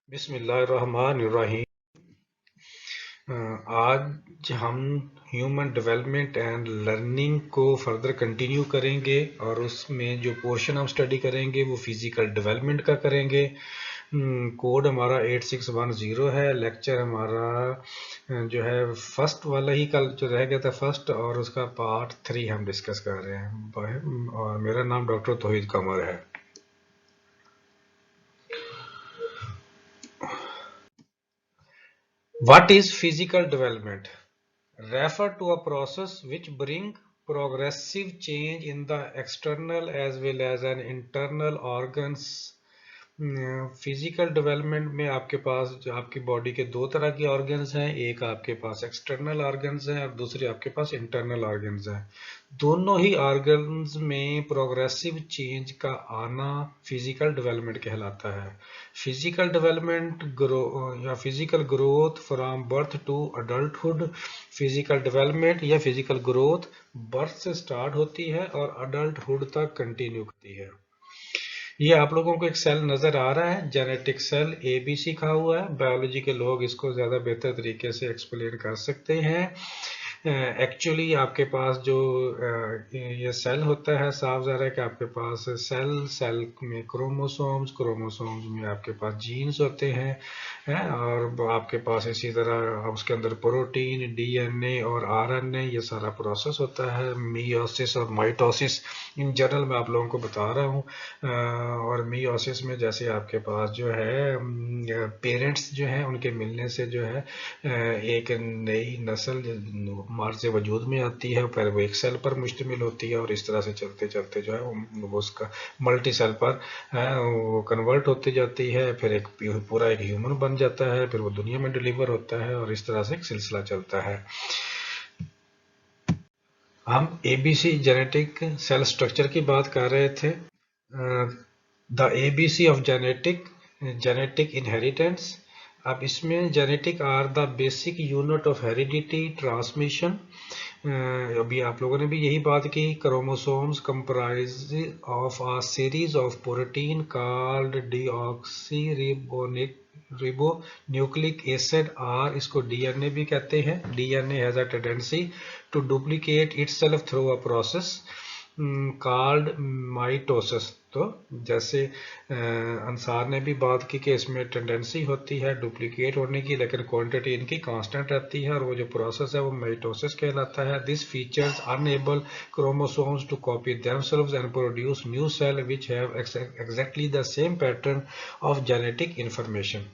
बिस्मिल्लाहिर्रहमानिर्रहीम। आज हम ह्यूमन डेवलपमेंट एंड लर्निंग को फर्दर कंटिन्यू करेंगे और उसमें जो पोर्शन हम स्टडी करेंगे वो फिजिकल डेवलपमेंट का करेंगे। कोड हमारा 8610 है। लेक्चर हमारा जो है फर्स्ट वाला ही कल जो रह गया था फर्स्ट, और उसका पार्ट 3 हम डिस्कस कर रहे हैं। और मेरा नाम डॉक्टर तौहीद कमर है। What is physical development? Refer to a process which bring progressive change in the external as well as an internal organs। Physical development में आपके पास जो आपकी बॉडी के दो तरह के ऑर्गन्स हैं, एक आपके पास एक्सटर्नल ऑर्गन्स हैं और दूसरे आपके पास इंटरनल ऑर्गन्स हैं। दोनों ही ऑर्गन्स में प्रोग्रेसिव चेंज का आना फिजिकल डेवलपमेंट कहलाता है। फिजिकल डेवलपमेंट या physical growth from birth to adulthood. Physical development या फिजिकल ग्रोथ बर्थ से स्टार्ट होती है और अडल्टहुड तक कंटिन्यू करती है। ये आप लोगों को एक सेल नजर आ रहा है, जेनेटिक सेल ABC कहा हुआ है। बायोलॉजी के लोग इसको ज्यादा बेहतर तरीके से एक्सप्लेन कर सकते हैं। एक्चुअली आपके पास जो ये सेल होता है, साफ ज़ाहिर है कि आपके पास सेल में क्रोमोसोम्स में आपके पास जीन्स होते हैं, और आपके पास इसी तरह उसके अंदर प्रोटीन, DNA और RNA ये सारा प्रोसेस होता है। मियोसिस और माइटोसिस इन जनरल मैं आप लोगों को बता रहा हूँ। और मियोसिस में जैसे आपके पास जो है पेरेंट्स जो हैं उनके मिलने से जो है एक नई नस्ल मार से वजूद में आती है। पहले वो एक सेल पर मुश्तमिल होती है और इस तरह से चलते चलते जो है वो उसका मल्टी सेल पर वो कन्वर्ट होती जाती है, फिर एक पूरा एक ह्यूमन बन जाता है, फिर वो दुनिया में डिलीवर होता है और इस तरह से एक सिलसिला चलता है। हम ABC जेनेटिक सेल स्ट्रक्चर की बात कर रहे थे। The ABC of genetic inheritance. अब इसमें genetic are the basic unit of heredity transmission. अभी आप लोगों ने भी यही बात की। Chromosomes comprise of a series of protein called ribonucleic acid are, इसको DNA भी कहते हैं। DNA has a tendency to duplicate itself through a process called mitosis. तो जैसे अंसार ने भी बात की कि इसमें टेंडेंसी होती है डुप्लीकेट होने की, लेकिन क्वांटिटी इनकी कांस्टेंट रहती है और वो जो प्रोसेस है वो माइटोसिस कहलाता है। This features enable chromosomes to copy themselves and produce new cell which have exactly the same pattern of genetic information.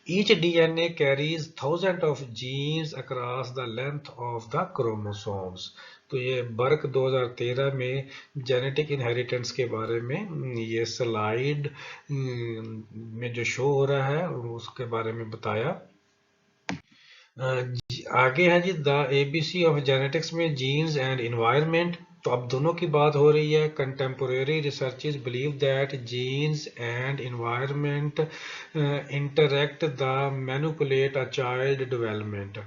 Each DNA carries thousands of genes across the length of the chromosomes। तो ये बर्क 2013 में genetic inheritance के बारे में ये slide में जो show हो रहा है उसके बारे में बताया। आगे है जी द ABC ऑफ जेनेटिक्स में जीन्स एंड इन्वायरमेंट। तो अब दोनों की बात हो रही है। Contemporary researchers believe that genes and environment interact the manipulate a child development.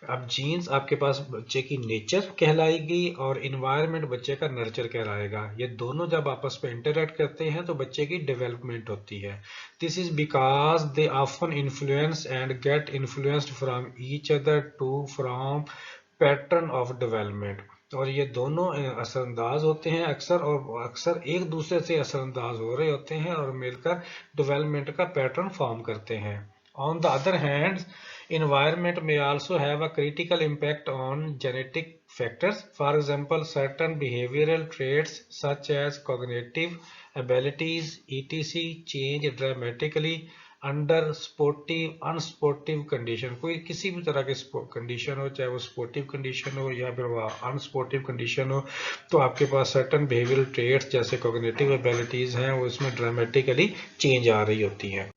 अब जीन्स आपके पास बच्चे की नेचर कहलाएगी और इन्वायरमेंट बच्चे का नर्चर कहलाएगा। ये दोनों जब आपस में इंटरैक्ट करते हैं तो बच्चे की डेवलपमेंट होती है। This is because they often influence and get influenced from each other to from pattern of development. और ये दोनों असरअंदाज होते हैं अक्सर, और अक्सर एक दूसरे से असरअंदाज हो रहे होते हैं और मिलकर डेवलपमेंट का पैटर्न फॉर्म करते हैं। On the other hand, environment may also have a critical impact on genetic factors. For example, certain behavioral traits such as cognitive abilities etc. change dramatically under sportive unsportive condition। कोई किसी भी तरह के condition हो, चाहे वो sportive condition हो या फिर वो अनस्पोर्टिव कंडीशन हो, तो आपके पास सर्टन बिहेवियरल ट्रेट्स जैसे कॉग्निटिव एबिलिटीज हैं वो इसमें ड्रामेटिकली चेंज आ रही होती हैं।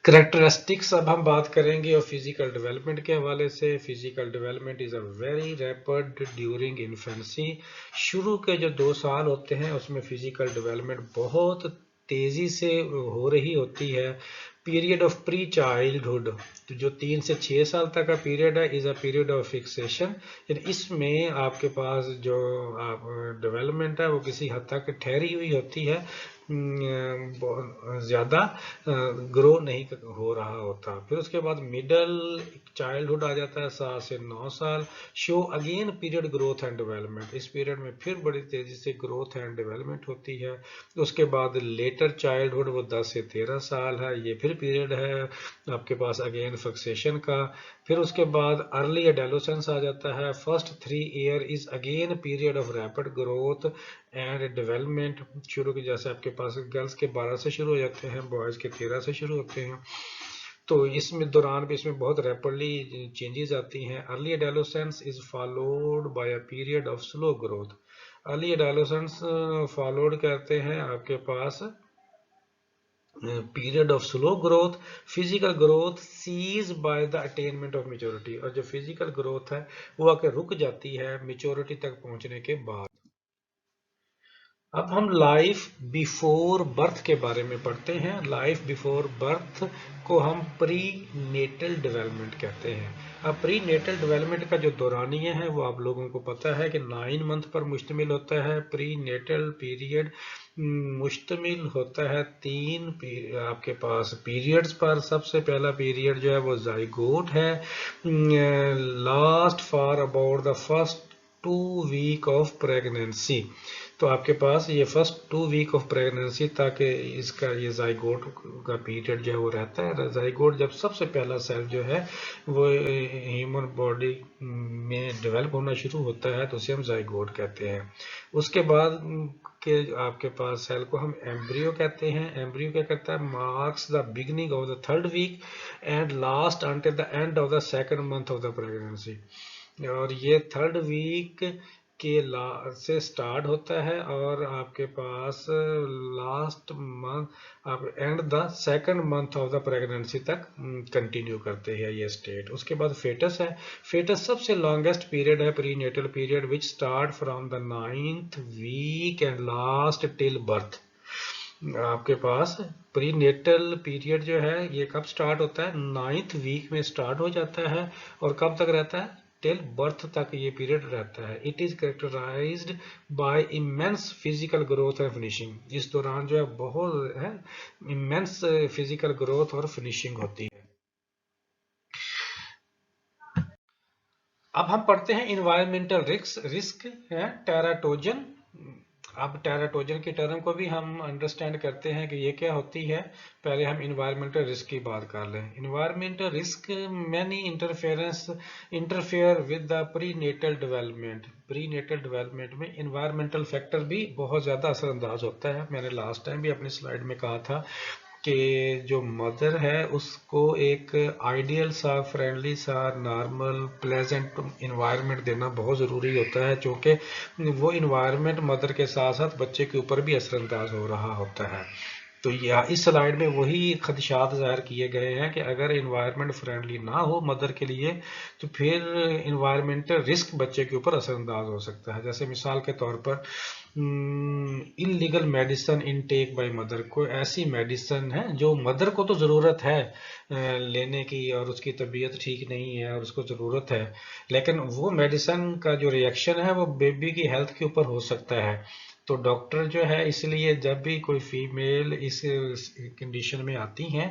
करेक्टरिस्टिक्स अब हम बात करेंगे और फिजिकल डेवलपमेंट के हवाले से। Physical development is a very rapid during infancy. शुरू के जो 2 साल होते हैं उसमें फिजिकल डेवलपमेंट बहुत तेजी से हो रही होती है। पीरियड ऑफ प्री चाइल्डहुड, तो जो 3 से 6 साल तक का पीरियड है, is a period of fixation. इसमें आपके पास जो डेवलपमेंट है वो किसी हद तक ठहरी हुई होती है। ज़्यादा ग्रो नहीं हो रहा होता। फिर उसके बाद मिडल चाइल्डहुड आ जाता है 7 से 9 साल। Show again period growth and development, इस पीरियड में फिर बड़ी तेज़ी से ग्रोथ एंड डेवलपमेंट होती है। उसके बाद लेटर चाइल्डहुड वो 10 से 13 साल है, ये फिर पीरियड है आपके पास अगेन फिक्सेशन का। फिर उसके बाद अर्ली एडोलेसेंस आ जाता है। First 3 year is again period of rapid growth and development. शुरू के जैसे आपके पास गर्ल्स के 12 से शुरू हो जाते हैं, बॉयज़ के 13 से शुरू होते हैं। तो इसमें दौरान भी इसमें बहुत रैपिडली चेंजेस आती हैं। Early adolescence is followed by a period of slow growth. Early adolescence followed करते हैं आपके पास period of slow growth. Physical growth ceases by the attainment of maturity, और जो फिजिकल ग्रोथ है वो आकर रुक जाती है मेच्योरिटी तक पहुंचने के बाद। अब हम लाइफ बिफोर बर्थ के बारे में पढ़ते हैं। लाइफ बिफोर बर्थ को हम प्री नेटल डेवलपमेंट कहते हैं। अब प्री नेटल डेवलपमेंट का जो दौरानिया है वो आप लोगों को पता है कि 9 मंथ पर मुश्तमिल होता है। प्री नेटल पीरियड मुश्तमिल होता है 3 आपके पास पीरियड्स पर। सबसे पहला पीरियड जो है वो जाइगोट है, last for about the first 2 week of pregnancy. तो आपके पास ये फर्स्ट 2 वीक ऑफ प्रेगनेंसी तक इसका ये जाइगोट का पीरियड जो है वो रहता है। जाइगोट जब सबसे पहला सेल जो है वो ह्यूमन बॉडी में डेवलप होना शुरू होता है तो उसे हम जाइगोट कहते हैं। उसके बाद के आपके पास सेल को हम एम्ब्रियो कहते हैं। एम्ब्रियो क्या करता है, marks the beginning of the 3rd week and last until the end of the 2nd month of the pregnancy. और ये 3rd वीक के से स्टार्ट होता है और आपके पास लास्ट मंथ आप and the 2nd month of the pregnancy तक कंटिन्यू करते हैं ये स्टेट। उसके बाद फेटस है। फेटस सबसे लॉन्गेस्ट पीरियड है, prenatal period, which start from the 9th week and last till birth. आपके पास प्री नेटल पीरियड जो है ये कब स्टार्ट होता है, 9th वीक में स्टार्ट हो जाता है और कब तक रहता है, टिल बर्थ तक ये पीरियड रहता है। It is characterized by immense physical growth and finishing. इस दौरान जो है बहुत है इमेंस फिजिकल ग्रोथ और फिनिशिंग होती है। अब हम पढ़ते हैं इन्वायरमेंटल रिस्क है टेराटोजन। अब टेराटोजन की टर्म को भी हम अंडरस्टैंड करते हैं कि ये क्या होती है। पहले हम इन्वायरमेंटल रिस्क की बात कर लें। Environmental risk many interfere with the prenatal development. Prenatal development में इन्वायरमेंटल फैक्टर भी बहुत ज़्यादा असरअंदाज होता है। मैंने लास्ट टाइम भी अपनी स्लाइड में कहा था कि जो मदर है उसको एक आइडियल सा, फ्रेंडली सा, नॉर्मल प्लेजेंट इन्वायरमेंट देना बहुत ज़रूरी होता है, क्योंकि वो इन्वायरमेंट मदर के साथ साथ बच्चे के ऊपर भी असरअंदाज हो रहा होता है। तो यह इस स्लाइड में वही खदशात ज़ाहिर किए गए हैं कि अगर इन्वायरमेंट फ्रेंडली ना हो मदर के लिए तो फिर इन्वायरमेंटल रिस्क बच्चे के ऊपर असरअंदाज हो सकता है। जैसे मिसाल के तौर पर illegal medicine intake by mother. कोई ऐसी मेडिसिन है जो मदर को तो ज़रूरत है लेने की और उसकी तबीयत ठीक नहीं है और उसको ज़रूरत है, लेकिन वो मेडिसिन का जो रिएक्शन है वो बेबी की हेल्थ के ऊपर हो सकता है। तो डॉक्टर जो है इसलिए जब भी कोई फीमेल इस कंडीशन में आती हैं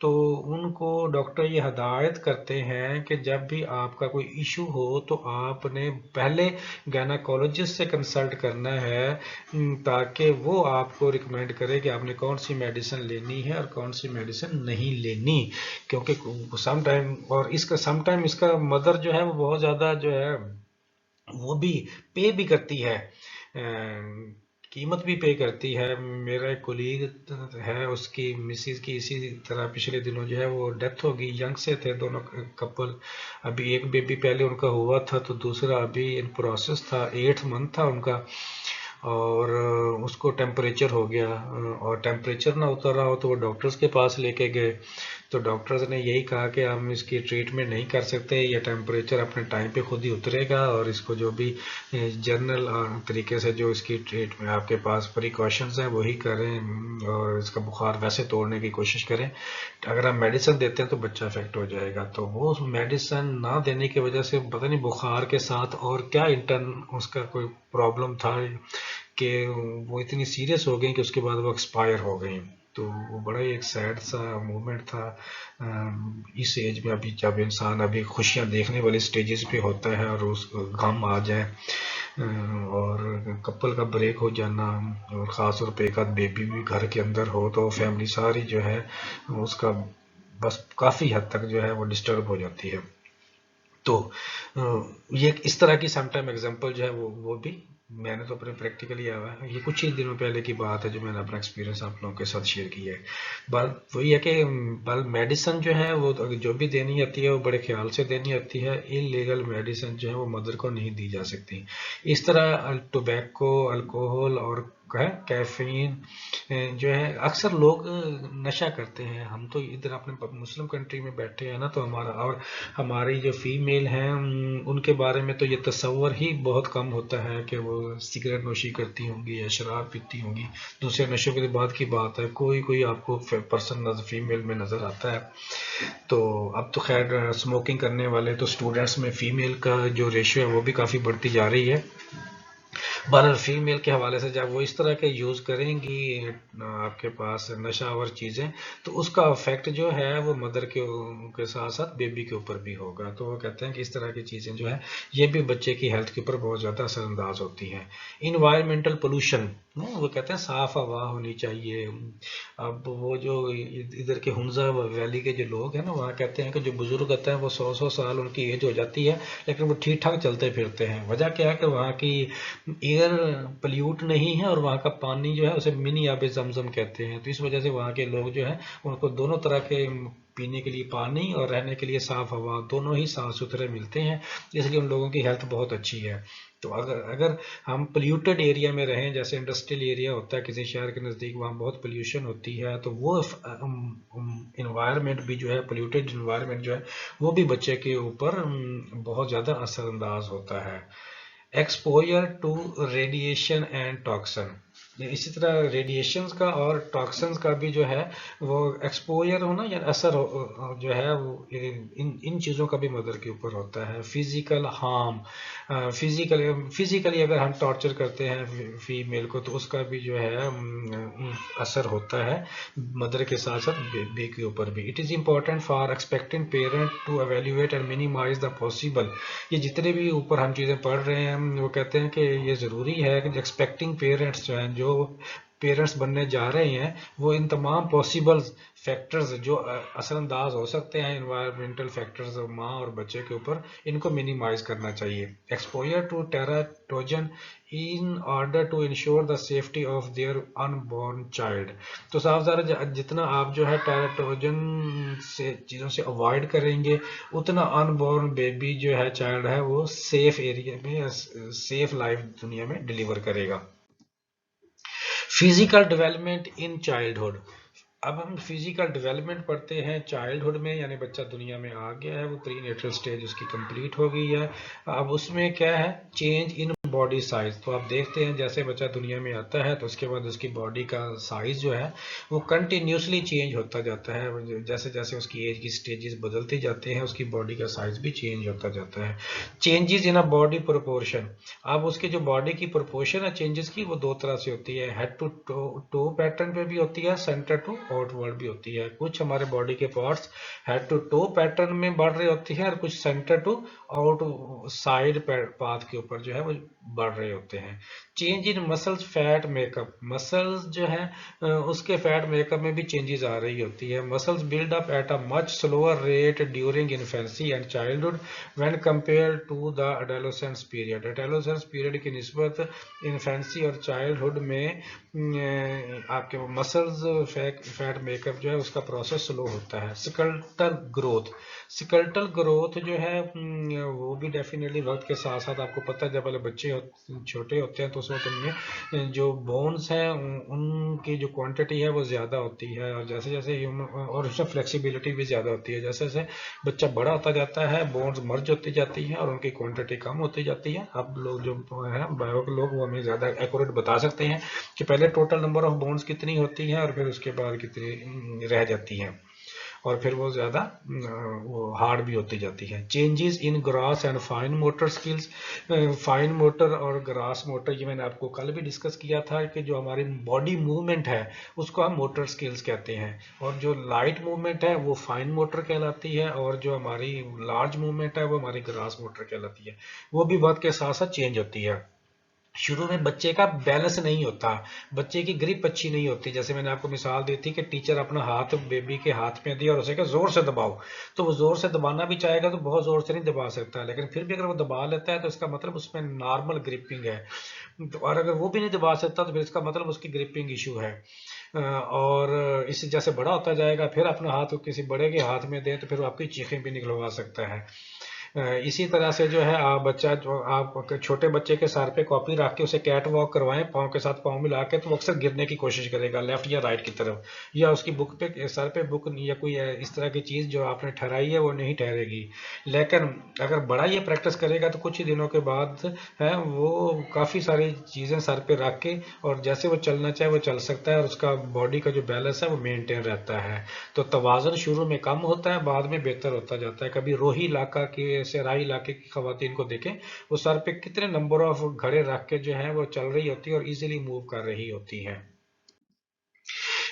तो उनको डॉक्टर ये हदायत करते हैं कि जब भी आपका कोई इशू हो तो आपने पहले गायनेकोलॉजिस्ट से कंसल्ट करना है ताकि वो आपको रिकमेंड करे कि आपने कौन सी मेडिसिन लेनी है और कौन सी मेडिसिन नहीं लेनी। क्योंकि सम टाइम इसका मदर जो है वो बहुत ज़्यादा जो है वो भी पे भी करती है, कीमत भी पे करती है। मेरा एक कोलीग है, उसकी मिसिस की इसी तरह पिछले दिनों जो है वो डेथ हो गई। यंग से थे दोनों कपल, अभी एक बेबी पहले उनका हुआ था तो दूसरा अभी इन प्रोसेस था, 8th मंथ था उनका और उसको टेम्परेचर हो गया और टेम्परेचर ना उतर रहा हो तो वो डॉक्टर्स के पास लेके गए तो डॉक्टर्स ने यही कहा कि हम इसकी ट्रीटमेंट नहीं कर सकते, ये टेम्परेचर अपने टाइम पे खुद ही उतरेगा और इसको जो भी जनरल तरीके से जो इसकी ट्रीटमेंट आपके पास प्रिकॉशंस हैं वही करें और इसका बुखार वैसे तोड़ने की कोशिश करें। अगर हम मेडिसिन देते हैं तो बच्चा अफेक्ट हो जाएगा। तो वो मेडिसिन ना देने की वजह से पता नहीं बुखार के साथ और क्या इंटर्न उसका कोई प्रॉब्लम था कि वो इतनी सीरियस हो गई कि उसके बाद वो एक्सपायर हो गई। तो वो बड़ा ही एक सैड सा मोमेंट था। इस एज में अभी जब इंसान अभी खुशियां देखने वाले स्टेजेस पे होता है और उस गम आ जाए और कपल का ब्रेक हो जाना, और ख़ास तौर पे एक आध बेबी भी घर के अंदर हो, तो फैमिली सारी जो है उसका बस काफ़ी हद तक जो है वो डिस्टर्ब हो जाती है। तो ये इस तरह की समटाइम एग्जांपल जो है वो भी मैंने तो अपने प्रैक्टिकली आया है। ये कुछ ही दिनों पहले की बात है जो मैंने अपना एक्सपीरियंस आप लोगों के साथ शेयर किया है। बल वही है कि बल मेडिसिन जो है वो जो भी देनी आती है वो बड़े ख्याल से देनी आती है। इलीगल मेडिसिन जो है वो मदर को नहीं दी जा सकती। इस तरह टोबैको, अल्कोहल और कैफीन जो है अक्सर लोग नशा करते हैं। हम तो इधर अपने मुस्लिम कंट्री में बैठे हैं ना, तो हमारा और हमारी जो फीमेल हैं उनके बारे में तो ये तस्वर ही बहुत कम होता है कि वो सिगरेट नोशी करती होंगी या शराब पीती होंगी। दूसरे नशों के बाद की बात है, कोई कोई आपको पर्सन फीमेल में नज़र आता है। तो अब तो खैर स्मोकिंग करने वाले तो स्टूडेंट्स में फीमेल का जो रेशियो है वो भी काफ़ी बढ़ती जा रही है। बहरहाल फीमेल के हवाले से जब वो इस तरह के यूज़ करेंगी आपके पास नशावर चीज़ें, तो उसका इफेक्ट जो है वो मदर के साथ साथ बेबी के ऊपर भी होगा। तो वो कहते हैं कि इस तरह की चीज़ें जो है ये भी बच्चे की हेल्थ के ऊपर बहुत ज़्यादा असरअंदाज होती हैं। इन्वायरमेंटल पोल्यूशन, वो कहते हैं साफ़ हवा होनी चाहिए। अब वो जो इधर के हुंजा वैली के जो लोग हैं ना, वहाँ कहते हैं कि जो बुजुर्ग होते हैं वो 100-100 साल उनकी एज हो जाती है, लेकिन वो ठीक ठाक चलते फिरते हैं। वजह क्या है कि वहाँ की एयर पोल्यूट नहीं है और वहाँ का पानी जो है उसे मिनी आबे जमजम कहते हैं। तो इस वजह से वहाँ के लोग जो है उनको दोनों तरह के पीने के लिए पानी और रहने के लिए साफ हवा दोनों ही साफ सुथरे मिलते हैं, इसलिए उन लोगों की हेल्थ बहुत अच्छी है। तो अगर अगर हम पोल्यूटेड एरिया में रहें, जैसे इंडस्ट्रियल एरिया होता है किसी शहर के नज़दीक, वहाँ बहुत पोल्यूशन होती है, तो वो इन्वायरमेंट भी जो है, पोल्यूटेड इन्वायरमेंट जो है वो भी बच्चे के ऊपर बहुत ज़्यादा असरअंदाज होता है। Exposure to radiation and toxin, इसी तरह रेडिएशंस का और टॉक्सन्स का भी जो है वो एक्सपोजर होना या असर जो है वो इन चीज़ों का भी मदर के ऊपर होता है। फिजिकल हार्म, फिजिकली अगर हम टॉर्चर करते हैं फीमेल को तो उसका भी जो है असर होता है मदर के साथ साथ बेबी के ऊपर भी। It is important for expectant parent to evaluate and minimize the possible, ये जितने भी ऊपर हम चीज़ें पढ़ रहे हैं वो कहते हैं कि ये ज़रूरी है कि एक्सपेक्टिंग पेरेंट्स जो हैं, जो पेरेंट्स बनने जा रहे हैं, वो इन तमाम पॉसिबल फैक्टर्स जो असरअंदाज हो सकते हैं इन्वायरमेंटल फैक्टर्स माँ और बच्चे के ऊपर, इनको मिनिमाइज करना चाहिए। Exposure to teratogen in order to ensure the safety of their unborn child, तो साफ ज़ाहिर जितना आप जो है टेराटोजन से चीज़ों से अवॉइड करेंगे उतना अनबॉर्न बेबी जो है, चाइल्ड है, वो सेफ एरिया में सेफ लाइफ दुनिया में डिलीवर करेगा। फिजिकल डेवलपमेंट इन चाइल्डहुड, अब हम फिजिकल डेवलपमेंट पढ़ते हैं चाइल्डहुड में, यानी बच्चा दुनिया में आ गया है, वो प्रीनेटल स्टेज उसकी कंप्लीट हो गई है। अब उसमें क्या है, चेंज इन बॉडी साइज। तो आप देखते हैं जैसे बच्चा दुनिया में आता है तो उसके बाद उसकी बॉडी का साइज जो है वो कंटिन्यूसली चेंज होता जाता है। जैसे जैसे उसकी एज की स्टेजेस बदलती जाते हैं उसकी बॉडी का साइज भी चेंज होता जाता है। Changes in a body proportion, अब उसके जो बॉडी की प्रोपोर्शन है चेंजेस की वो दो तरह से होती है, हेड टू टो पैटर्न पे भी होती है, सेंटर टू आउटवर्ड भी होती है। कुछ हमारे बॉडी के parts head to toe pattern में बढ़ रही होती है और कुछ centre to outside path के ऊपर जो है वो बढ़ रहे होते हैं। Change in muscles fat makeup, muscles जो है उसके फैट मेकअप में भी चेंजेस आ रही होती है। Muscles build up at a much slower rate during infancy and childhood when compare to the adolescence period, adolescence period की निस्बत इन्फेंसी और चाइल्डहुड में आपके मसल्स फैट मेकअप जो है उसका प्रोसेस स्लो होता है। स्कल्टल ग्रोथ, स्कल्टल ग्रोथ जो है वो भी डेफिनेटली वक्त के साथ साथ, आपको पता है जब पहले बच्चे छोटे होते हैं तो उस वक्त उनमें जो बोन्स हैं उनकी जो क्वांटिटी है वो ज़्यादा होती है, और जैसे जैसे और उसमें फ्लेक्सिबिलिटी भी ज़्यादा होती है। जैसे जैसे बच्चा बड़ा होता जाता है बोन्स मर्ज होती जाती है और उनकी क्वांटिटी कम होती जाती है। अब लोग जो है बायो के लोग वो हमें ज़्यादा एक्यूरेट बता सकते हैं कि पहले टोटल नंबर ऑफ बोन्स कितनी होती है और फिर उसके बाद कितनी रह जाती हैं। और फिर वो ज़्यादा वो हार्ड भी होती जाती है। Changes in grass and fine motor skills, fine motor और ग्रास मोटर, ये मैंने आपको कल भी डिस्कस किया था कि जो हमारी बॉडी मूवमेंट है उसको हम मोटर स्किल्स कहते हैं, और जो लाइट मूवमेंट है वो फाइन मोटर कहलाती है, और जो हमारी लार्ज मूवमेंट है वो हमारी ग्रास मोटर कहलाती है। वो भी वक्त के साथ साथ चेंज होती है। शुरू में बच्चे का बैलेंस नहीं होता, बच्चे की ग्रिप अच्छी नहीं होती। जैसे मैंने आपको मिसाल दी थी कि टीचर अपना हाथ बेबी के हाथ में दिया और उसे कहा जोर से दबाओ, तो वो जोर से दबाना भी चाहेगा तो बहुत जोर से नहीं दबा सकता, लेकिन फिर भी अगर वो दबा लेता है तो इसका मतलब उसमें नॉर्मल ग्रिपिंग है। और अगर वो भी नहीं दबा सकता तो फिर इसका मतलब उसकी ग्रिपिंग इशू है। और इससे जैसे बड़ा होता जाएगा फिर अपना हाथ किसी बड़े के हाथ में दे तो फिर वो आपकी चीखें भी निकलवा सकता है। इसी तरह से जो है आप बच्चा जो आप छोटे बच्चे के सर पे कॉपी रख के उसे कैट वॉक करवाएं पाँव के साथ पाँव मिला के, तो वो अक्सर गिरने की कोशिश करेगा लेफ्ट या राइट की तरफ, या उसकी बुक पे सर पे बुक या कोई इस तरह की चीज़ जो आपने ठहराई है वो नहीं ठहरेगी। लेकिन अगर बड़ा ये प्रैक्टिस करेगा तो कुछ ही दिनों के बाद है वो काफ़ी सारी चीज़ें सर पे रख के और जैसे वो चलना चाहे वो चल सकता है, और उसका बॉडी का जो बैलेंस है वो मेंटेन रहता है। तो तवाज़ुन शुरू में कम होता है, बाद में बेहतर होता जाता है। कभी रोही इलाका की सेराई इलाके की खवातीन को देखें, वो सर पे कितने नंबर ऑफ घड़े रख के जो है वो चल रही होती है और इजीली मूव कर रही होती है।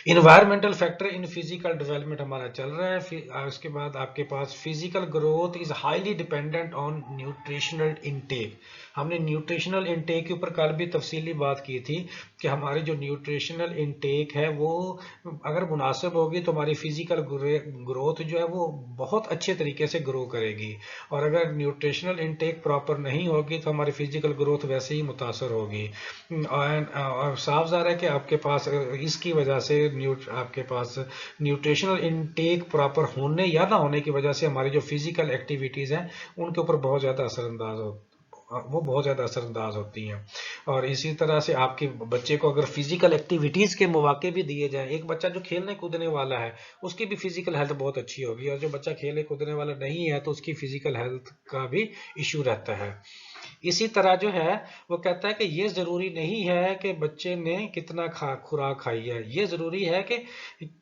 Environmental factor in physical development हमारा चल रहा है। उसके बाद आपके पास physical growth is highly dependent on nutritional intake. हमने न्यूट्रिशनल इनटेक के ऊपर कल भी तफसीली बात की थी कि हमारी जो न्यूट्रिशनल इनटेक है वो अगर मुनासिब होगी तो हमारी फिजिकल ग्रोथ जो है वो बहुत अच्छे तरीके से ग्रो करेगी, और अगर न्यूट्रिशनल इनटेक प्रॉपर नहीं होगी तो हमारी फिजिकल ग्रोथ वैसे ही मुतासर होगी। और साफ ज़ाहिर है कि आपके पास इसकी वजह से आपके पास न्यूट्रिशनल इनटेक प्रॉपर होने या ना होने की वजह से हमारी जो फिजिकल एक्टिविटीज़ हैं उनके ऊपर बहुत ज़्यादा असरअंदाज हो वो बहुत ज़्यादा असरअंदाज होती हैं। और इसी तरह से आपके बच्चे को अगर फिजिकल एक्टिविटीज़ के मौके भी दिए जाएं, एक बच्चा जो खेलने कूदने वाला है उसकी भी फिजिकल हेल्थ बहुत अच्छी होगी, और जो बच्चा खेलने कूदने वाला नहीं है तो उसकी फिजिकल हेल्थ का भी इशू रहता है। इसी तरह जो है वो कहता है कि ये जरूरी नहीं है कि बच्चे ने कितना खुराक खाई है, ये जरूरी है कि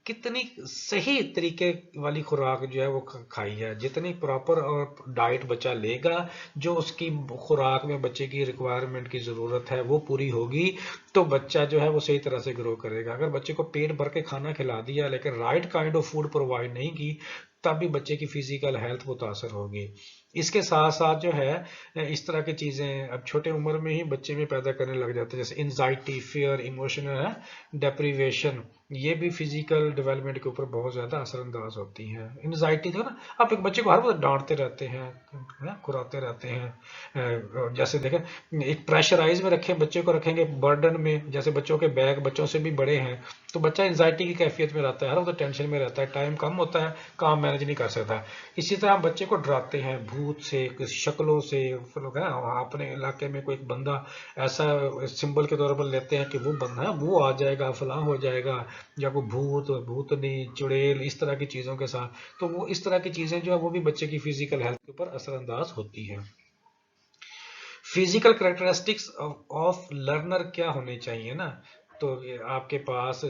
कितनी सही तरीके वाली खुराक जो है वो खाई है। जितनी प्रॉपर और डाइट बच्चा लेगा, जो उसकी खुराक में बच्चे की रिक्वायरमेंट की ज़रूरत है वो पूरी होगी, तो बच्चा जो है वो सही तरह से ग्रो करेगा। अगर बच्चे को पेट भर के खाना खिला दिया लेकिन right kind of food provide नहीं की, तब भी बच्चे की फिजिकल हेल्थ मुतासर होगी। इसके साथ साथ जो है इस तरह की चीज़ें अब छोटे उम्र में ही बच्चे में पैदा करने लग जाते हैं, जैसे एंजाइटी, फियर, इमोशनल है डेप्रीवेशन, ये भी फिजिकल डेवलपमेंट के ऊपर बहुत ज़्यादा असरअंदाज होती हैं। एंजाइटी देखो ना, आप एक बच्चे को हर वक्त डांटते रहते हैं, खुराते रहते हैं। जैसे देखें एक प्रेशराइज में रखें बच्चे को, रखेंगे बर्डन में, जैसे बच्चों के बैग बच्चों से भी बड़े हैं तो बच्चा एंजाइटी की कैफियत में रहता है, हर वक्त टेंशन में रहता है, टाइम कम होता है, काम मैनेज नहीं कर सकता। इसी तरह हम बच्चे को डराते हैं भूत से, किसी शक्लों से। लोग है अपने इलाके में कोई एक बंदा ऐसा सिंबल के तौर पर लेते हैं कि वो बंदा है वो आ जाएगा, फलां हो जाएगा, या कोई भूत भूतनी चुड़ैल इस तरह की चीज़ों के साथ, तो वो इस तरह की चीज़ें जो है वो भी बच्चे की फिजिकल हेल्थ के ऊपर असरअंदाज होती है। फिजिकल करेक्टरिस्टिक्स ऑफ लर्नर क्या होने चाहिए ना, तो आपके पास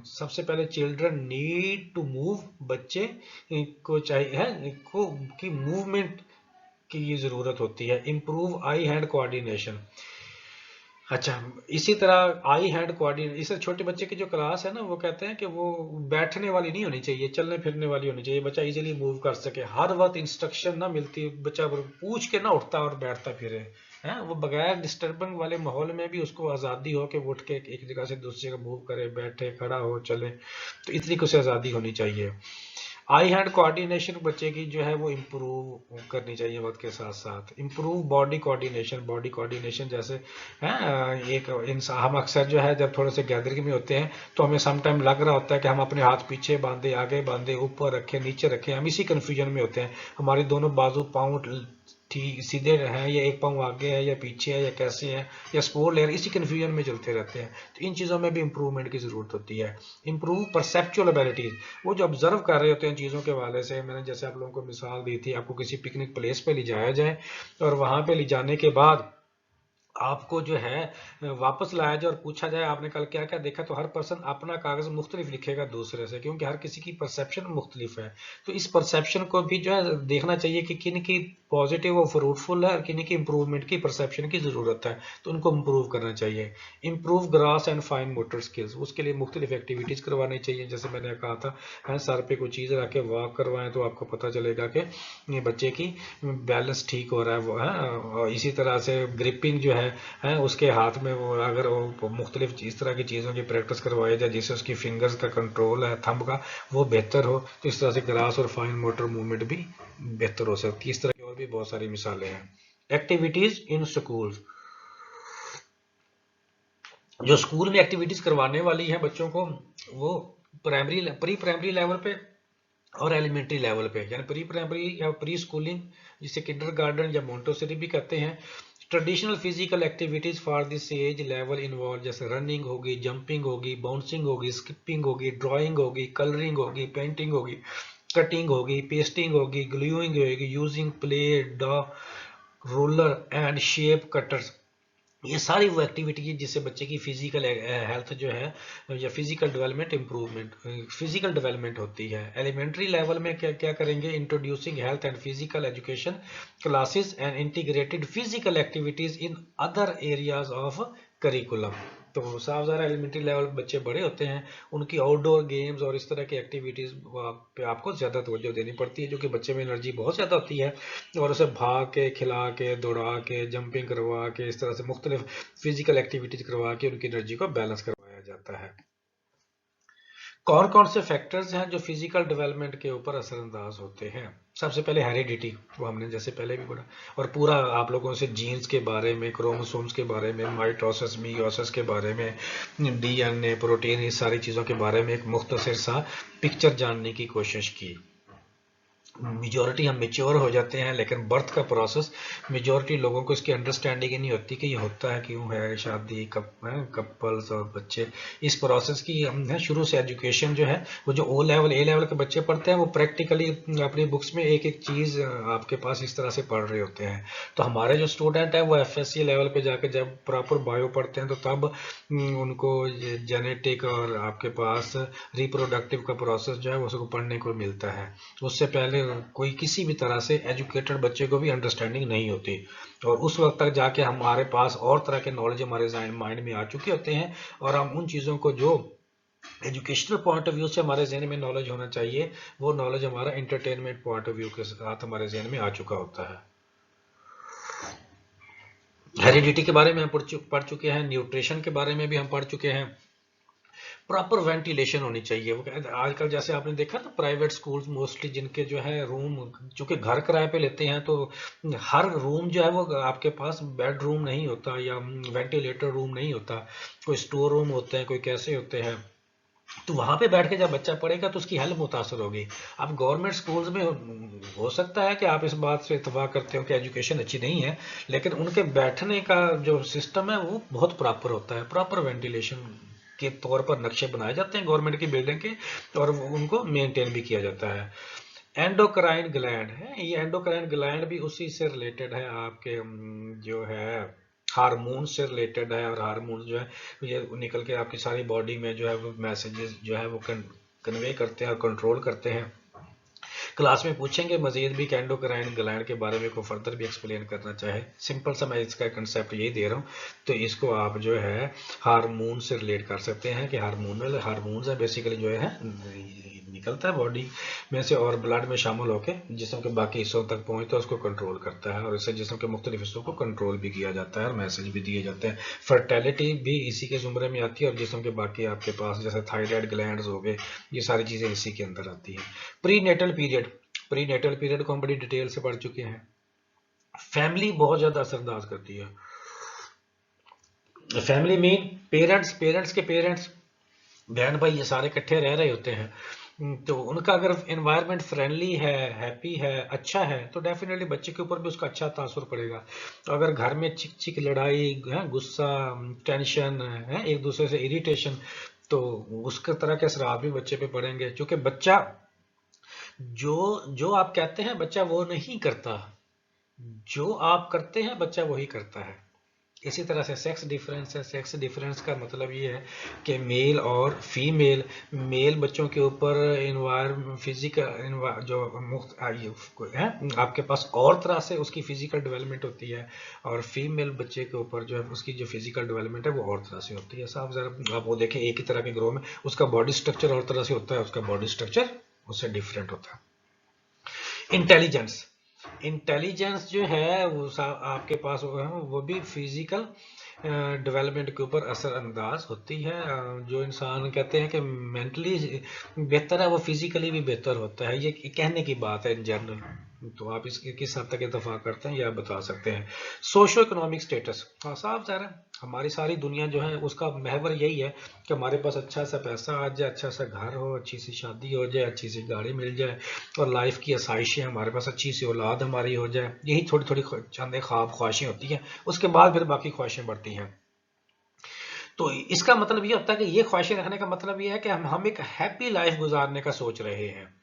सबसे पहले चिल्ड्रन नीड टू मूव, बच्चे को चाहिए है को की मूवमेंट की ये ज़रूरत होती है। Improve I hand coordination. अच्छा, इसी तरह आई हैंड कोऑर्डिनेशन, इससे छोटे बच्चे की जो क्लास है ना वो कहते हैं कि वो बैठने वाली नहीं होनी चाहिए, चलने फिरने वाली होनी चाहिए, बच्चा इजीली मूव कर सके। हर वक्त इंस्ट्रक्शन ना मिलती, बच्चा पूछ के ना उठता और बैठता फिरे है, वो बगैर डिस्टर्बिंग वाले माहौल में भी उसको आज़ादी हो कि वो उठ के एक जगह से दूसरी जगह मूव करे, बैठे, खड़ा हो, चले, तो इतनी कुछ आज़ादी होनी चाहिए। आई हैंड कोऑर्डिनेशन बच्चे की जो है वो इम्प्रूव करनी चाहिए वक्त के साथ साथ। Improve body coordination, body coordination जैसे है एक इंसान, हम अक्सर जो है जब थोड़े से गैदरिंग में होते हैं तो हमें सम टाइम लग रहा होता है कि हम अपने हाथ पीछे बांधे, आगे बांधे, ऊपर रखे, नीचे रखे, हम इसी कन्फ्यूजन में होते हैं। हमारे दोनों बाजू पाँव ठीक सीधे हैं या एक पाँव आगे है या पीछे है या कैसे है या स्पोर्ट लेयर, इसी कन्फ्यूजन में चलते रहते हैं। तो इन चीज़ों में भी इम्प्रूवमेंट की ज़रूरत होती है। इम्प्रूव परसेप्चुअल एबिलिटीज़, वो जो ऑब्जर्व कर रहे होते हैं चीज़ों के हवाले से, मैंने जैसे आप लोगों को मिसाल दी थी, आपको किसी पिकनिक प्लेस पे ले जाया जाए और वहाँ पे ले जाने के बाद आपको जो है वापस लाया जाए और पूछा जाए आपने कल क्या क्या देखा, तो हर पर्सन अपना कागज मुख्तलिफ लिखेगा दूसरे से, क्योंकि हर किसी की परसेप्शन मुख्तलिफ है। तो इस परसेप्शन को भी जो है देखना चाहिए कि किन की पॉजिटिव और फ्रूटफुल है और किन की इंप्रूवमेंट की परसेप्शन की ज़रूरत है, तो उनको इम्प्रूव करना चाहिए। Improve grass and fine motor skills, उसके लिए मुख्तलिफ एक्टिविटीज़ करवानी चाहिए। जैसे मैंने कहा था, है सर पे कोई चीज़ रख के वॉक करवाएं तो आपको पता चलेगा कि ये बच्चे की बैलेंस ठीक हो रहा है वो है। और इसी तरह से ग्रिपिंग जो है उसके हाथ में वो अगर वो मुख्तलिफ इस तरह की चीज़ों की प्रैक्टिस करवाई जाए जिससे उसकी फिंगर्स का कंट्रोल है, थंब का, वो बेहतर हो, तो इस तरह से ग्रास और फाइन मोटर मूवमेंट भी बेहतर हो सकती है। इस तरह की और भी बहुत सारी मिसालें हैं। एक्टिविटीज इन स्कूल, जो स्कूल में एक्टिविटीज करवाने वाली हैं बच्चों को, वो प्री प्राइमरी लेवल पे और एलिमेंट्री लेवल पे, यानी प्री प्राइमरी या प्री स्कूलिंग, जिसे किंडरगार्टन या मोंटेसरी भी कहते हैं। Traditional physical activities for this age level involve, जैसे रनिंग होगी, जंपिंग होगी, बाउंसिंग होगी, स्किपिंग होगी, ड्राइंग होगी, कलरिंग होगी, पेंटिंग होगी, कटिंग होगी, पेस्टिंग होगी, ग्लूइंग होगी, using play dough roller and shape cutters. ये सारी वो एक्टिविटी है जिससे बच्चे की फिजिकल हेल्थ जो है या physical development improvement, physical development होती है। एलिमेंट्री लेवल में क्या क्या करेंगे, introducing health and physical education classes and integrated physical activities in other areas of curriculum. तो साफ ज़ाहिर एलिमेंट्री लेवल बच्चे बड़े होते हैं, उनकी आउटडोर गेम्स और इस तरह की एक्टिविटीज़ पे आपको ज़्यादा तवज्जो देनी पड़ती है, जो कि बच्चे में एनर्जी बहुत ज़्यादा होती है। और उसे भाग के, खिला के, दौड़ा के, जंपिंग करवा के, इस तरह से मुख्तलिफ फिजिकल एक्टिविटीज करवा के उनकी एनर्जी को बैलेंस करवाया जाता है। कौन कौन से फैक्टर्स हैं जो फिजिकल डेवलपमेंट के ऊपर असरअंदाज होते हैं? सबसे पहले हेरिडिटी, वो हमने जैसे पहले भी पढ़ा, और पूरा आप लोगों से जीन्स के बारे में, क्रोमोसोम्स के बारे में, माइटोसिस मीयोसिस के बारे में, डीएनए, प्रोटीन, इस सारी चीज़ों के बारे में एक मुख्तसर सा पिक्चर जानने की कोशिश की। मेजॉरिटी हम मेच्योर हो जाते हैं, लेकिन बर्थ का प्रोसेस मेजॉरिटी लोगों को इसकी अंडरस्टैंडिंग ही नहीं होती कि ये होता है क्यों है, शादी कब है, कपल्स और बच्चे, इस प्रोसेस की हम है शुरू से एजुकेशन जो है, वो जो ओ लेवल ए लेवल के बच्चे पढ़ते हैं वो प्रैक्टिकली अपनी बुक्स में एक एक चीज़ आपके पास इस तरह से पढ़ रहे होते हैं। तो हमारे जो स्टूडेंट है वो एफएससी लेवल पे जाकर जब प्रॉपर बायो पढ़ते हैं तो तब उनको जेनेटिक और आपके पास रिप्रोडक्टिव का प्रोसेस जो है वो उसको पढ़ने को मिलता है। उससे पहले कोई किसी भी तरह से एजुकेटेड बच्चे को भी अंडरस्टैंडिंग नहीं होती, और उस वक्त तक जाके हमारे पास और तरह के नॉलेज हमारे माइंड में आ चुके होते हैं, और हम उन चीज़ों को जो एजुकेशनल पॉइंट ऑफ व्यू से हमारे जहन में नॉलेज होना चाहिए, वो नॉलेज हमारा एंटरटेनमेंट पॉइंट ऑफ व्यू के साथ हमारे जहन में आ चुका होता है। हेरिडिटी के बारे में हम पढ़ चुके हैं, न्यूट्रिशन के बारे में भी हम पढ़ चुके हैं। प्रॉपर वेंटिलेशन होनी चाहिए। वो आजकल जैसे आपने देखा ना, प्राइवेट स्कूल्स मोस्टली जिनके जो है रूम, चूंकि घर किराए पे लेते हैं, तो हर रूम जो है वो आपके पास बेडरूम नहीं होता या वेंटिलेटर रूम नहीं होता, कोई स्टोर रूम होते हैं, कोई कैसे होते हैं। तो वहां पे बैठ के जब बच्चा पढ़ेगा तो उसकी हेल्थ मुतासर होगी। अब गवर्नमेंट स्कूल्स में हो सकता है कि आप इस बात से इतफाक करते हो कि एजुकेशन अच्छी नहीं है, लेकिन उनके बैठने का जो सिस्टम है वो बहुत प्रॉपर होता है। प्रॉपर वेंटिलेशन के तौर पर नक्शे बनाए जाते हैं गवर्नमेंट की बिल्डिंग के, और उनको मेंटेन भी किया जाता है। एंडोक्राइन ग्लैंड है, ये एंडोक्राइन ग्लैंड भी उसी से रिलेटेड है, आपके जो है हार्मोन से रिलेटेड है, और हार्मोन जो है ये निकल के आपकी सारी बॉडी में जो है वो मैसेजेस जो है वो कन्वे करते हैं और कंट्रोल करते हैं। क्लास में पूछेंगे मजीद भी कि एंडोक्राइन ग्लैंड के बारे में कोई फर्दर भी एक्सप्लेन करना चाहे, सिंपल सा मैं इसका कंसेप्ट यही दे रहा हूँ, तो इसको आप जो है हार्मोन से रिलेट कर सकते हैं कि हार्मोनल हार्मोन्स है बेसिकली जो है निकलता है बॉडी में से और ब्लड में शामिल होकर जिस्म के बाकी हिस्सों तक पहुँचता है, उसको कंट्रोल करता है, और इससे जिस्म के मुख्तलिफ हिस्सों को कंट्रोल भी किया जाता है और मैसेज भी दिए जाते हैं। फर्टेलिटी भी इसी के जुमरे में आती है, और जिस्म के बाकी आपके पास जैसे थायराइड ग्लैंड्स हो गए, ये सारी चीज़ें इसी के अंदर आती हैं। Prenatal period, prenatal period को हम बड़ी डिटेल से पढ़ चुके हैं। फैमिली बहुत ज़्यादा असरअंदाज करती है। फैमिली मीन पेरेंट्स, पेरेंट्स के पेरेंट्स, बहन भाई, ये सारे इकट्ठे रह रहे होते हैं। तो उनका अगर एनवायरनमेंट फ्रेंडली है, हैप्पी है, अच्छा है, तो डेफिनेटली बच्चे के ऊपर भी उसका अच्छा तासुर पड़ेगा। तो अगर घर में चिक चिक लड़ाई है, गुस्सा, टेंशन है, एक दूसरे से इरिटेशन, तो उसके तरह के असरात भी बच्चे पे पड़ेंगे, क्योंकि बच्चा जो जो आप कहते हैं बच्चा वो नहीं करता, जो आप करते हैं बच्चा वही करता है। इसी तरह से सेक्स डिफरेंस है। सेक्स डिफरेंस का मतलब ये है कि मेल और फीमेल, मेल बच्चों के ऊपर फिजिकल जो है आपके पास और तरह से उसकी फिजिकल डेवलपमेंट होती है, और फीमेल बच्चे के ऊपर जो है उसकी जो फिजिकल डेवलपमेंट है वो और तरह से होती है। साहब जरा आप वो देखें, एक ही तरह के ग्रोह में उसका बॉडी स्ट्रक्चर और तरह से होता है, उसका बॉडी स्ट्रक्चर उससे डिफरेंट होता है। इंटेलिजेंस, इंटेलिजेंस जो है वो आपके पास वो भी फिजिकल डेवलपमेंट के ऊपर असरअंदाज होती है। जो इंसान कहते हैं कि मेंटली बेहतर है वो फिजिकली भी बेहतर होता है, ये कहने की बात है इन जनरल, तो आप इसके किस हद तक इतफाक करते हैं या बता सकते हैं। सोशो इकोनॉमिक स्टेटस, हाँ साहब ज़रा हमारी सारी दुनिया जो है उसका महवर यही है कि हमारे पास अच्छा सा पैसा आ जाए, अच्छा सा घर हो, अच्छी सी शादी हो जाए, अच्छी सी गाड़ी मिल जाए, और लाइफ की आसाइशें हमारे पास, अच्छी सी औलाद हमारी हो जाए। यही थोड़ी थोड़ी चंद ख्वाब ख्वाहिशें होती हैं, उसके बाद फिर बाकी ख्वाहिशें बढ़ती हैं। तो इसका मतलब ये होता है कि ये ख्वाहिशें रखने का मतलब ये है कि हम एक हैप्पी लाइफ गुजारने का सोच रहे हैं।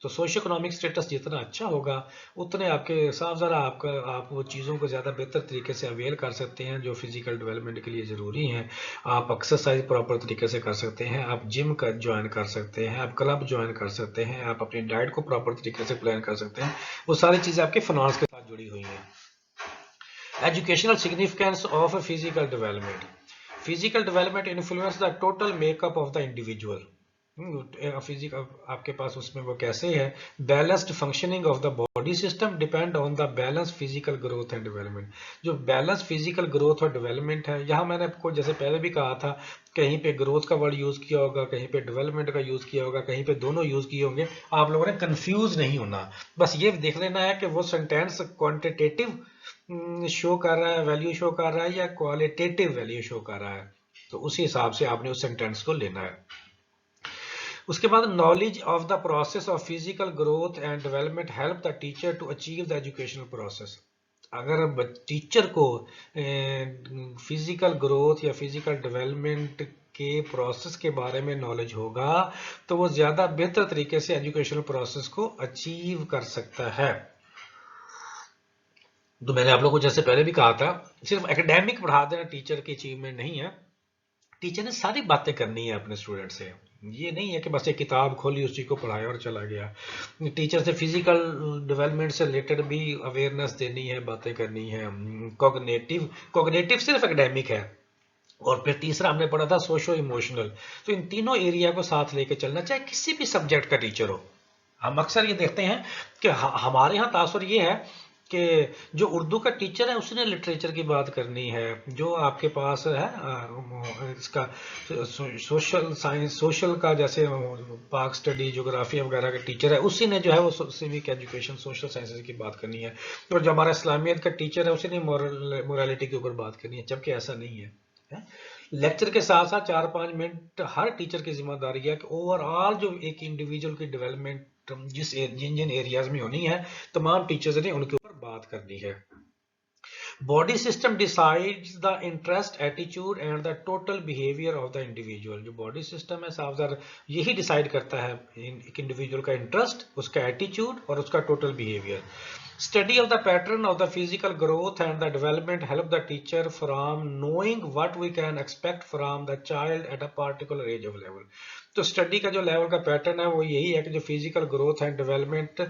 तो सोशो इकोनॉमिक स्टेटस जितना अच्छा होगा उतने आपके साफ ज़रा आप वो चीज़ों को ज़्यादा बेहतर तरीके से अवेल कर सकते हैं जो फिजिकल डेवलपमेंट के लिए ज़रूरी हैं। आप एक्सरसाइज प्रॉपर तरीके से कर सकते हैं, आप जिम का ज्वाइन कर सकते हैं, आप क्लब ज्वाइन कर सकते हैं, आप अपनी डाइट को प्रॉपर तरीके से प्लान कर सकते हैं। वो सारी चीज़ें आपके फाइनेंस के साथ जुड़ी हुई हैं। Educational significance of physical development, physical development influence the total makeup of the individual. Physical आपके पास उसमें वो कैसे है, balanced functioning of the body system depend on the balance physical growth and development. जो बैलेंस फिजिकल ग्रोथ और development है, यहाँ मैंने आपको जैसे पहले भी कहा था, कहीं पे ग्रोथ का वर्ड यूज किया होगा, कहीं पे डेवलपमेंट का यूज किया होगा, कहीं पे दोनों यूज किए होंगे। आप लोगों ने कंफ्यूज नहीं होना, बस ये देख लेना है कि वो सेंटेंस क्वांटिटेटिव शो कर रहा है, वैल्यू शो कर रहा है, या क्वालिटेटिव वैल्यू शो कर रहा है। तो उसी हिसाब से आपने उस सेंटेंस को लेना है। उसके बाद knowledge of the process of physical growth and development help the teacher to achieve the educational process. अगर टीचर को फिजिकल ग्रोथ या फिजिकल डेवलपमेंट के प्रोसेस के बारे में नॉलेज होगा तो वो ज़्यादा बेहतर तरीके से एजुकेशनल प्रोसेस को अचीव कर सकता है। तो मैंने आप लोगों को जैसे पहले भी कहा था, सिर्फ एकेडमिक पढ़ा देना टीचर की अचीवमेंट नहीं है, टीचर ने सारी बातें करनी है अपने स्टूडेंट से। ये नहीं है कि बस एक किताब खोली उसी को पढ़ाया और चला गया। टीचर से फिजिकल डेवलपमेंट से रिलेटेड भी अवेयरनेस देनी है, बातें करनी है। कॉग्निटिव, कॉग्निटिव सिर्फ एकेडमिक है, और फिर तीसरा हमने पढ़ा था सोशो इमोशनल। तो इन तीनों एरिया को साथ लेके चलना, चाहे किसी भी सब्जेक्ट का टीचर हो। हम अक्सर ये देखते हैं कि हमारे यहाँ तासुर ये है कि जो उर्दू का टीचर है उसने लिटरेचर की बात करनी है, जो आपके पास है इसका सोशल साइंस, सोशल का जैसे पाक स्टडी, ज्योग्राफी वगैरह का टीचर है उसी ने जो है वो सिविक एजुकेशन, सोशल साइंसेज की बात करनी है। और जो हमारा इस्लामियत का टीचर है उसी ने मोरालिटी के ऊपर बात करनी है, जबकि ऐसा नहीं है। लेक्चर के साथ साथ 4-5 मिनट हर टीचर की जिम्मेदारी है कि ओवरऑल जो एक इंडिविजुअल की डेवलपमेंट जिन जिन एरियाज में होनी है, तमाम टीचर्स ने उनके ऊपर बात करनी है। Body system decides the interest, attitude and the total behaviour of the individual. जो बॉडी सिस्टम है साफ यही डिसाइड करता है एक इंडिविजुअल का इंटरेस्ट, उसका एटीट्यूड और उसका total behaviour. Study of the pattern of the physical growth and the development help the teacher from knowing what we can expect from the child at a particular age of level. तो study का जो level का pattern है वो यही है कि जो फिजिकल ग्रोथ एंड डेवलपमेंट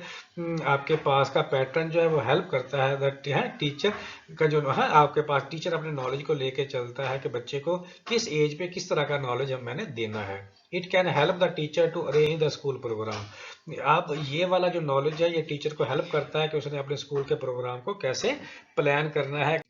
आपके पास का पैटर्न जो है वो हेल्प करता है दैट है टीचर का जो है, आपके पास टीचर अपने नॉलेज को लेके चलता है कि बच्चे को किस एज पे किस तरह का नॉलेज मैंने देना है। It can help the teacher to arrange the school programme. आप ये वाला जो नॉलेज है ये टीचर को हेल्प करता है कि उसने अपने स्कूल के प्रोग्राम को कैसे प्लान करना है।